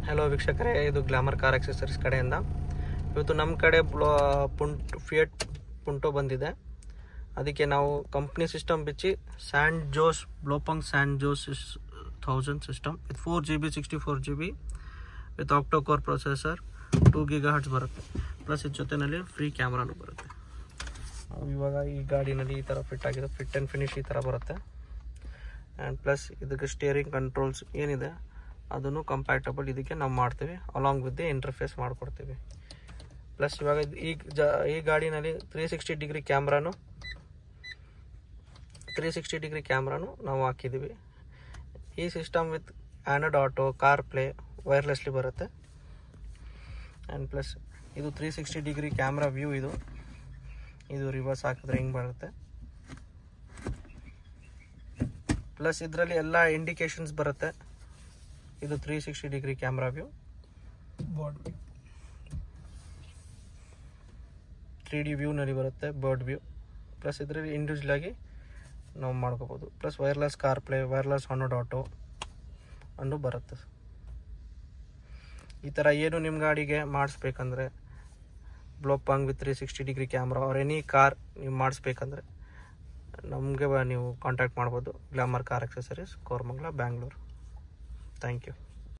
Hello ವೀಕ್ಷಕರೇ, ಇದು glamour car accessories ಕಡೆಯಿಂದ ಇವತ್ತು ನಮ್ಮ ಕಡೆ ಫಿಯಟ್ ಪುಂಟೋ ಬಂದಿದೆ. ಅದಕ್ಕೆ ನಾವು ಕಂಪ್ನಿ ಸಿಸ್ಟಮ್ ಬಿಚ್ಚಿ ಸ್ಯಾಂಡ್ ಜೋಸ್ ಬ್ಲೋಪಂಗ್ ಸ್ಯಾಂಡ್ ಜೋಸ್ 1000 system with 4GB 64GB with octa core processor 2 GHz ಬರುತ್ತೆ. ಪ್ಲಸ್ ಇದ್ರ ಜೊತೆಯಲ್ಲಿ ಫ್ರೀ ಕ್ಯಾಮ್ರಾನು ಬರುತ್ತೆ. ಇವಾಗ ಈ ಗಾಡಿನಲ್ಲಿ ಈ ಥರ ಫಿಟ್ ಆಗಿದೆ, ಫಿಟ್ ಆ್ಯಂಡ್ ಫಿನಿಶ್ ಈ ಥರ ಬರುತ್ತೆ. ಆ್ಯಂಡ್ ಪ್ಲಸ್ ಇದಕ್ಕೆ ಸ್ಟೇರಿಂಗ್ ಕಂಟ್ರೋಲ್ಸ್ ಏನಿದೆ ಅದನ್ನು ಕಂಪ್ಯಾಟಬಲ್ ಇದಕ್ಕೆ ನಾವು ಮಾಡ್ತೀವಿ, ಅಲಾಂಗ್ ವಿತ್ ದಿ ಇಂಟರ್ಫೇಸ್ ಮಾಡಿಕೊಡ್ತೀವಿ. ಪ್ಲಸ್ ಇವಾಗ ಈ ಗಾಡಿನಲ್ಲಿ 360 ಡಿಗ್ರಿ ಕ್ಯಾಮ್ರಾನು ನಾವು ಹಾಕಿದ್ದೀವಿ. ಈ system with Android auto, car play, wirelessly ಬರುತ್ತೆ. ಆ್ಯಂಡ್ ಪ್ಲಸ್ ಇದು 360 ಡಿಗ್ರಿ ಕ್ಯಾಮ್ರಾ ವ್ಯೂ. ಇದು ರಿವರ್ಸ್ ಹಾಕಿದ್ರೆ ಹಿಂಗೆ ಬರುತ್ತೆ. ಪ್ಲಸ್ ಇದರಲ್ಲಿ ಎಲ್ಲ ಇಂಡಿಕೇಶನ್ಸ್ ಬರುತ್ತೆ. ಇದು 360 ಡಿಗ್ರಿ ಕ್ಯಾಮ್ರಾ ವ್ಯೂ, 3D ವ್ಯೂನಲ್ಲಿ ಬರುತ್ತೆ, ಬರ್ಡ್ ವ್ಯೂ. ಪ್ಲಸ್ ಇದರಲ್ಲಿ ಇಂಡಿವಿಜುವಲ್ ಆಗಿ ನಾವು ಮಾಡ್ಕೋಬೋದು. Plus wireless car play, wireless Android auto and ಬರುತ್ತೆ. ಈ ಥರ ಏನು ನಿಮ್ಮ ಗಾಡಿಗೆ ಮಾಡಿಸ್ಬೇಕಂದ್ರೆ Blaupunkt with 360 degree camera or any car ನೀವು ಮಾಡಿಸ್ಬೇಕಂದ್ರೆ ನಮಗೆ ನೀವು ಕಾಂಟ್ಯಾಕ್ಟ್ ಮಾಡ್ಬೋದು. Glamour car accessories, Koramangala, Bangalore. Thank you.